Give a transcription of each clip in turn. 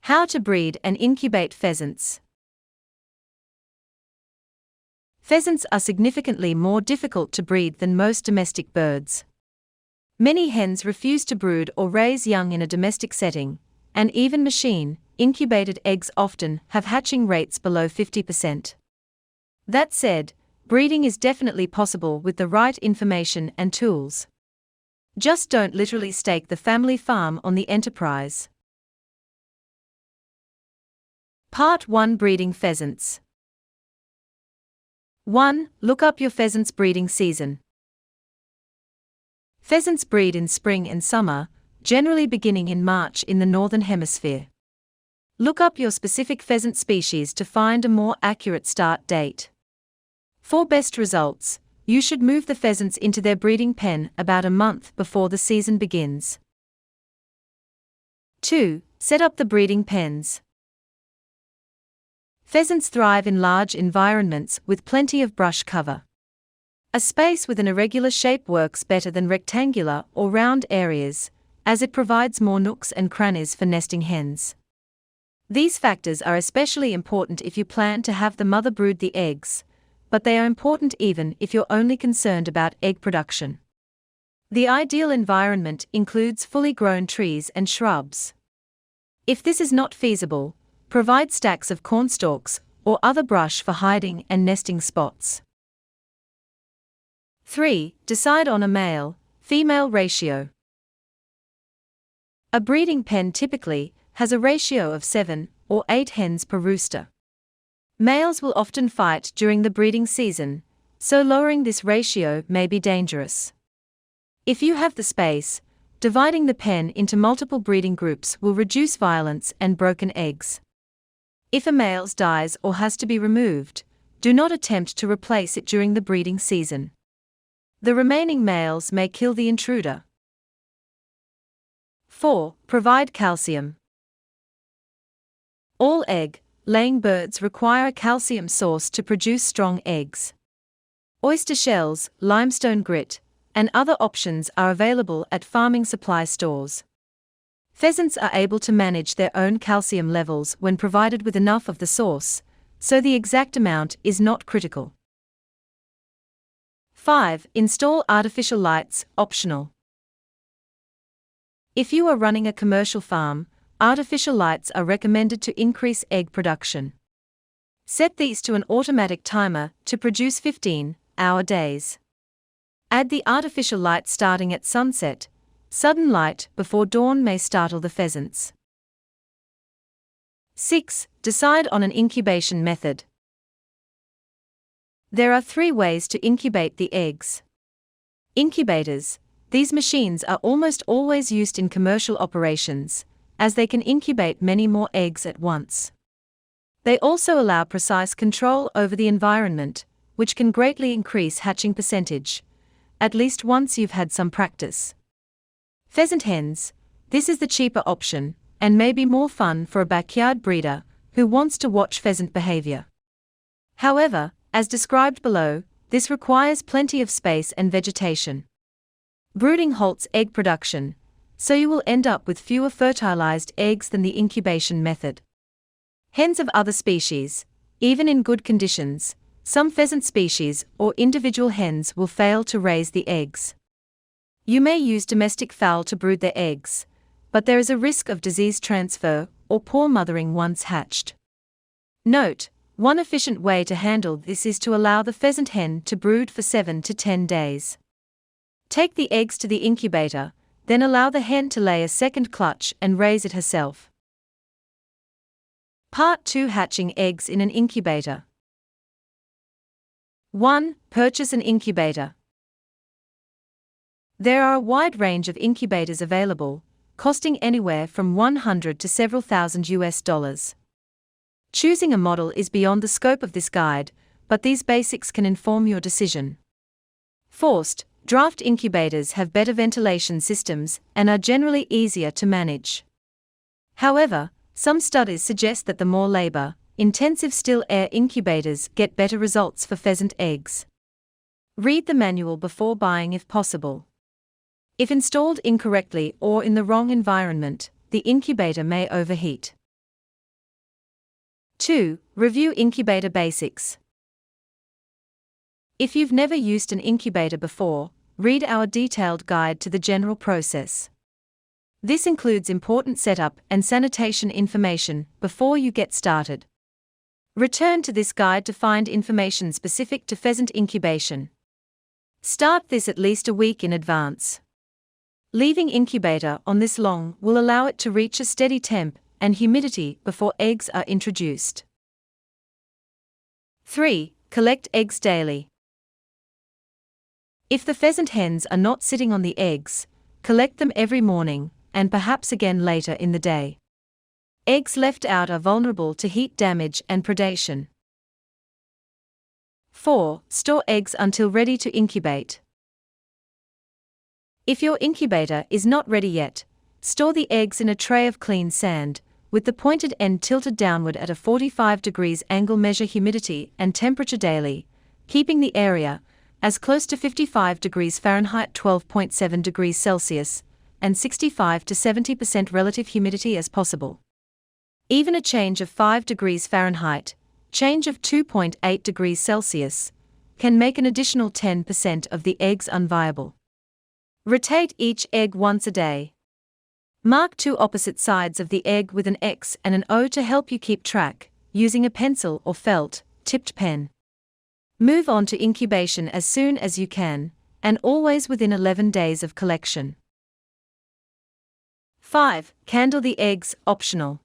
How to breed and incubate pheasants. Pheasants are significantly more difficult to breed than most domestic birds. Many hens refuse to brood or raise young in a domestic setting, and even machine-incubated eggs often have hatching rates below 50%. That said, breeding is definitely possible with the right information and tools. Just don't literally stake the family farm on the enterprise. Part 1: Breeding Pheasants. 1. Look up your pheasants' breeding season. Pheasants breed in spring and summer, generally beginning in March in the Northern Hemisphere. Look up your specific pheasant species to find a more accurate start date. For best results, you should move the pheasants into their breeding pen about a month before the season begins. 2. Set up the breeding pens. Pheasants thrive in large environments with plenty of brush cover. A space with an irregular shape works better than rectangular or round areas, as it provides more nooks and crannies for nesting hens. These factors are especially important if you plan to have the mother brood the eggs, but they are important even if you're only concerned about egg production. The ideal environment includes fully grown trees and shrubs. If this is not feasible, provide stacks of cornstalks or other brush for hiding and nesting spots. 3. Decide on a male-female ratio. A breeding pen typically has a ratio of 7 or 8 hens per rooster. Males will often fight during the breeding season, so lowering this ratio may be dangerous. If you have the space, dividing the pen into multiple breeding groups will reduce violence and broken eggs. If a male dies or has to be removed, do not attempt to replace it during the breeding season. The remaining males may kill the intruder. 4. Provide calcium. All egg-laying birds require a calcium source to produce strong eggs. Oyster shells, limestone grit, and other options are available at farming supply stores. Pheasants are able to manage their own calcium levels when provided with enough of the source, so the exact amount is not critical. 5. Install artificial lights, optional. If you are running a commercial farm, artificial lights are recommended to increase egg production. Set these to an automatic timer to produce 15-hour days. Add the artificial light starting at sunset. Sudden light before dawn may startle the pheasants. 6. Decide on an incubation method. There are 3 ways to incubate the eggs. Incubators. These machines are almost always used in commercial operations, as they can incubate many more eggs at once. They also allow precise control over the environment, which can greatly increase hatching percentage, at least once you've had some practice. Pheasant hens. This is the cheaper option, and may be more fun for a backyard breeder who wants to watch pheasant behavior. However, as described below, this requires plenty of space and vegetation. Brooding halts egg production, so you will end up with fewer fertilized eggs than the incubation method. Hens of other species. Even in good conditions, some pheasant species or individual hens will fail to raise the eggs. You may use domestic fowl to brood their eggs, but there is a risk of disease transfer or poor mothering once hatched. Note, one efficient way to handle this is to allow the pheasant hen to brood for 7 to 10 days. Take the eggs to the incubator, then allow the hen to lay a second clutch and raise it herself. Part 2: Hatching eggs in an incubator. 1. Purchase an incubator. There are a wide range of incubators available, costing anywhere from $100 to several thousand US. Choosing a model is beyond the scope of this guide, but these basics can inform your decision. Forced-draught incubators have better ventilation systems and are generally easier to manage. However, some studies suggest that the more labor-intensive still air incubators get better results for pheasant eggs. Read the manual before buying if possible. If installed incorrectly or in the wrong environment, the incubator may overheat. 2. Review incubator basics. If you've never used an incubator before, read our detailed guide to the general process. This includes important setup and sanitation information before you get started. Return to this guide to find information specific to pheasant incubation. Start this at least a week in advance. Leaving incubator on this long will allow it to reach a steady temp and humidity before eggs are introduced. 3. Collect eggs daily. If the pheasant hens are not sitting on the eggs, collect them every morning, and perhaps again later in the day. Eggs left out are vulnerable to heat damage and predation. 4. Store eggs until ready to incubate. If your incubator is not ready yet, store the eggs in a tray of clean sand, with the pointed end tilted downward at a 45 degrees angle. Measure humidity and temperature daily, keeping the area as close to 55 degrees Fahrenheit 12.7 degrees Celsius, and 65 to 70% relative humidity as possible. Even a change of 5 degrees Fahrenheit, change of 2.8 degrees Celsius, can make an additional 10% of the eggs unviable. Rotate each egg once a day. Mark two opposite sides of the egg with an X and an O to help you keep track, using a pencil or felt-tipped pen. Move on to incubation as soon as you can, and always within 11 days of collection. 5. Candle the eggs, optional.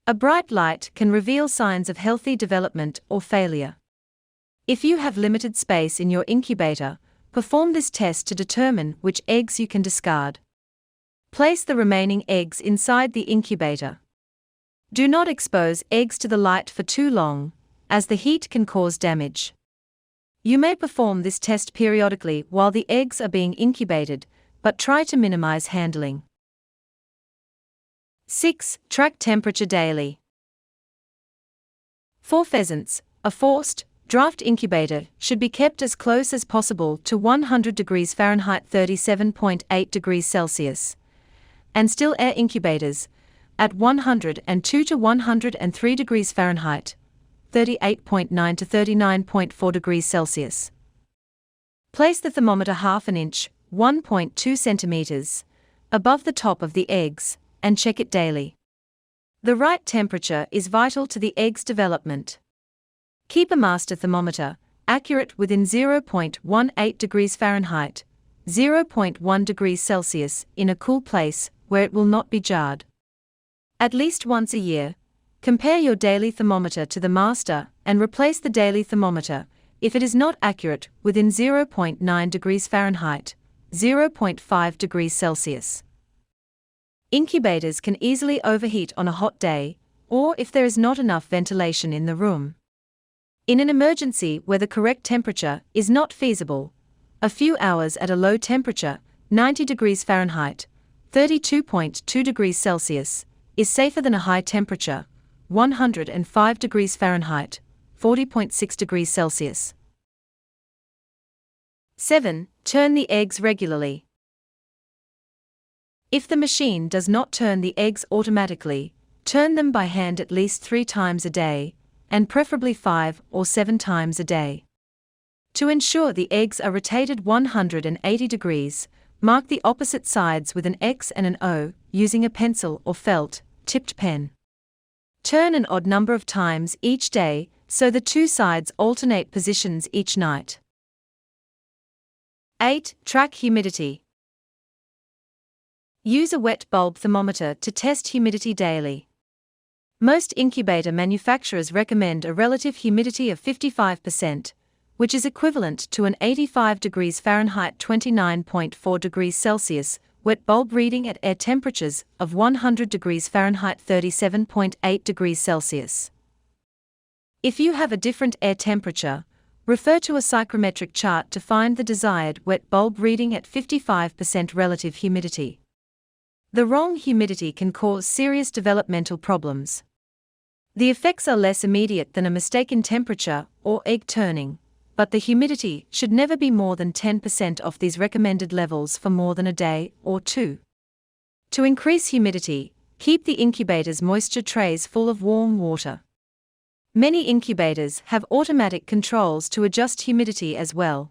A bright light can reveal signs of healthy development or failure. If you have limited space in your incubator, perform this test to determine which eggs you can discard. Place the remaining eggs inside the incubator. Do not expose eggs to the light for too long, as the heat can cause damage. You may perform this test periodically while the eggs are being incubated, but try to minimize handling. 6. Track temperature daily. For pheasants, a forced-draught incubator should be kept as close as possible to 100 degrees Fahrenheit 37.8 degrees Celsius, and still air incubators at 102 to 103 degrees Fahrenheit 38.9 to 39.4 degrees Celsius. Place the thermometer half an inch, 1.2 centimeters, above the top of the eggs, and check it daily. The right temperature is vital to the egg's development. Keep a master thermometer accurate within 0.18 degrees Fahrenheit, 0.1 degrees Celsius in a cool place where it will not be jarred. At least once a year, compare your daily thermometer to the master and replace the daily thermometer if it is not accurate within 0.9 degrees Fahrenheit, 0.5 degrees Celsius. Incubators can easily overheat on a hot day, or if there is not enough ventilation in the room. In an emergency where the correct temperature is not feasible, a few hours at a low temperature, 90 degrees Fahrenheit, 32.2 degrees Celsius, is safer than a high temperature, 105 degrees Fahrenheit, 40.6 degrees Celsius. 7. Turn the eggs regularly. If the machine does not turn the eggs automatically, turn them by hand at least 3 times a day, and preferably 5 or 7 times a day. To ensure the eggs are rotated 180 degrees, mark the opposite sides with an X and an O, using a pencil or felt-tipped pen. Turn an odd number of times each day, so the two sides alternate positions each night. 8. Track humidity. Use a wet bulb thermometer to test humidity daily. Most incubator manufacturers recommend a relative humidity of 55%, which is equivalent to an 85 degrees Fahrenheit 29.4 degrees Celsius wet bulb reading at air temperatures of 100 degrees Fahrenheit 37.8 degrees Celsius. If you have a different air temperature, refer to a psychrometric chart to find the desired wet bulb reading at 55% relative humidity. The wrong humidity can cause serious developmental problems. The effects are less immediate than a mistaken temperature or egg turning, but the humidity should never be more than 10% of these recommended levels for more than a day or two. To increase humidity, Keep the incubator's moisture trays full of warm water. Many incubators have automatic controls to adjust humidity as well.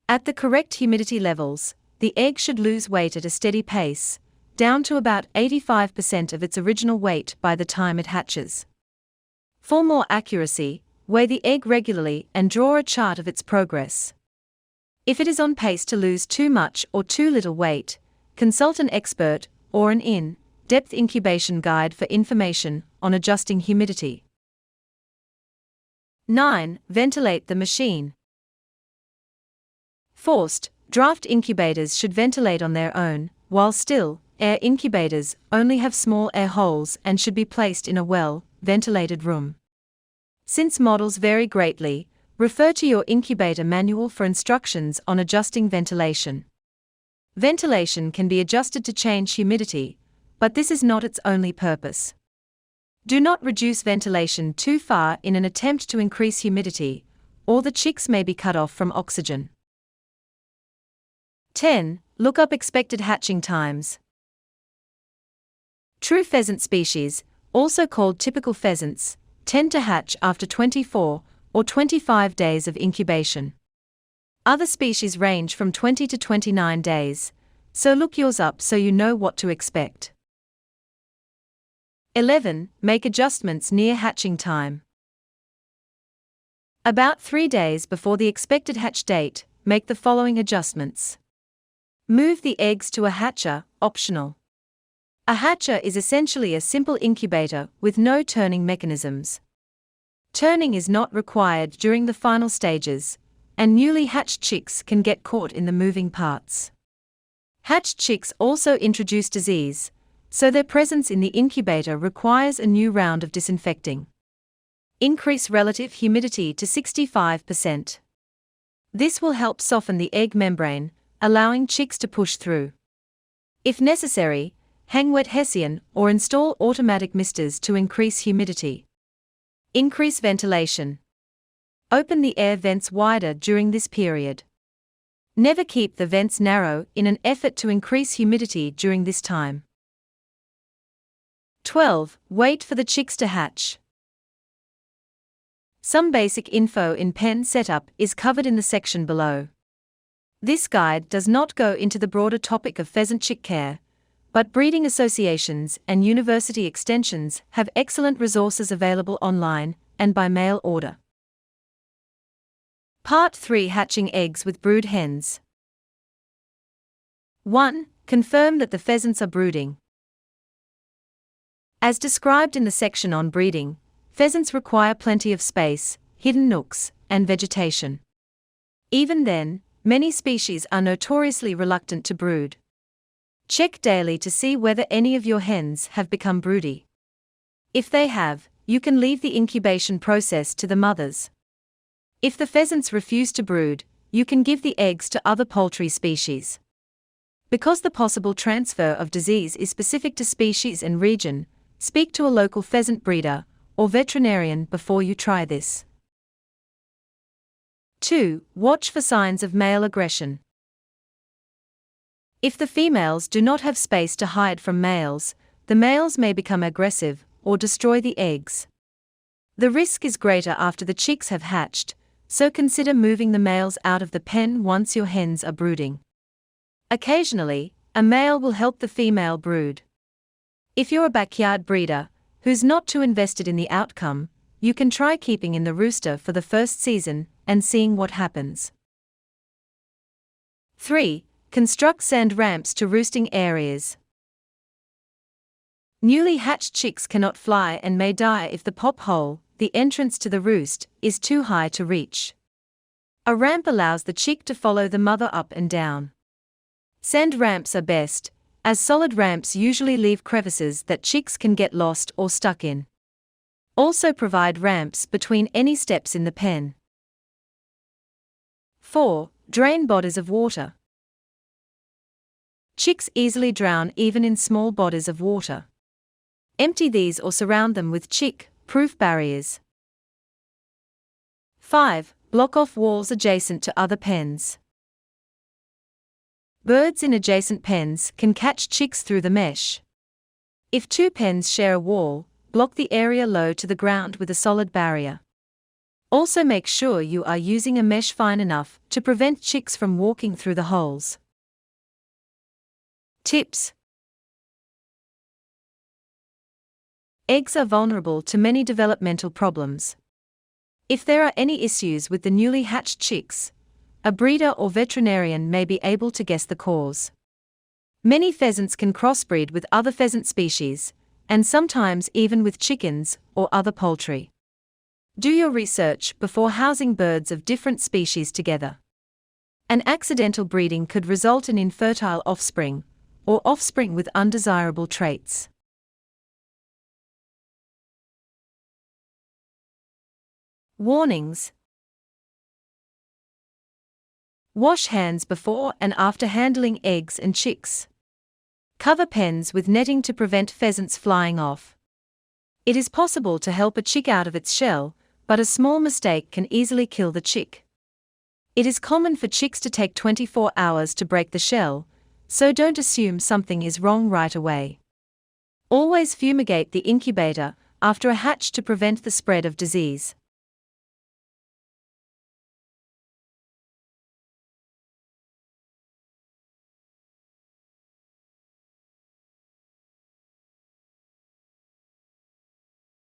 At the correct humidity levels, the egg should lose weight at a steady pace, down to about 85% of its original weight by the time it hatches. For more accuracy, weigh the egg regularly and draw a chart of its progress. If it is on pace to lose too much or too little weight, consult an expert or an in-depth incubation guide for information on adjusting humidity. 9. Ventilate the machine. Forced-draught incubators should ventilate on their own, while still, air incubators only have small air holes and should be placed in a well-ventilated room. Since models vary greatly, refer to your incubator manual for instructions on adjusting ventilation. Ventilation can be adjusted to change humidity, but this is not its only purpose. Do not reduce ventilation too far in an attempt to increase humidity, or the chicks may be cut off from oxygen. 10. Look up expected hatching times. True pheasant species, also called typical pheasants, tend to hatch after 24 or 25 days of incubation. Other species range from 20 to 29 days, so look yours up so you know what to expect. 11. Make adjustments near hatching time. About 3 days before the expected hatch date, make the following adjustments. Move the eggs to a hatcher, optional. A hatcher is essentially a simple incubator with no turning mechanisms. Turning is not required during the final stages, and newly hatched chicks can get caught in the moving parts. Hatched chicks also introduce disease, so their presence in the incubator requires a new round of disinfecting. Increase relative humidity to 65%. This will help soften the egg membrane, allowing chicks to push through. If necessary, hang wet hessian or install automatic misters to increase humidity. Increase ventilation. Open the air vents wider during this period. Never keep the vents narrow in an effort to increase humidity during this time. 12. Wait for the chicks to hatch. Some basic info in pen setup is covered in the section below. This guide does not go into the broader topic of pheasant chick care, but breeding associations and university extensions have excellent resources available online and by mail order. Part 3. Hatching eggs with brood hens. 1. Confirm that the pheasants are brooding. As described in the section on breeding, pheasants require plenty of space, hidden nooks, and vegetation. Even then, many species are notoriously reluctant to brood. Check daily to see whether any of your hens have become broody. If they have, you can leave the incubation process to the mothers. If the pheasants refuse to brood, you can give the eggs to other poultry species. Because the possible transfer of disease is specific to species and region, speak to a local pheasant breeder or veterinarian before you try this. 2. Watch for signs of male aggression. If the females do not have space to hide from males, the males may become aggressive or destroy the eggs. The risk is greater after the chicks have hatched, so consider moving the males out of the pen once your hens are brooding. Occasionally, a male will help the female brood. If you're a backyard breeder who's not too invested in the outcome, you can try keeping in the rooster for the first season and seeing what happens. 3. Construct sand ramps to roosting areas. Newly hatched chicks cannot fly and may die if the pop hole, the entrance to the roost, is too high to reach. A ramp allows the chick to follow the mother up and down. Sand ramps are best, as solid ramps usually leave crevices that chicks can get lost or stuck in. Also provide ramps between any steps in the pen. 4. Drain bodies of water. Chicks easily drown even in small bodies of water. Empty these or surround them with chick-proof barriers. 5. Block off walls adjacent to other pens. Birds in adjacent pens can catch chicks through the mesh. If two pens share a wall, block the area low to the ground with a solid barrier. Also make sure you are using a mesh fine enough to prevent chicks from walking through the holes. Tips. Eggs are vulnerable to many developmental problems. If there are any issues with the newly hatched chicks, a breeder or veterinarian may be able to guess the cause. Many pheasants can crossbreed with other pheasant species, and sometimes even with chickens or other poultry. Do your research before housing birds of different species together. An accidental breeding could result in infertile offspring, or offspring with undesirable traits. Warnings. Wash hands before and after handling eggs and chicks. Cover pens with netting to prevent pheasants flying off. It is possible to help a chick out of its shell, but a small mistake can easily kill the chick. It is common for chicks to take 24 hours to break the shell, so don't assume something is wrong right away. Always fumigate the incubator after a hatch to prevent the spread of disease.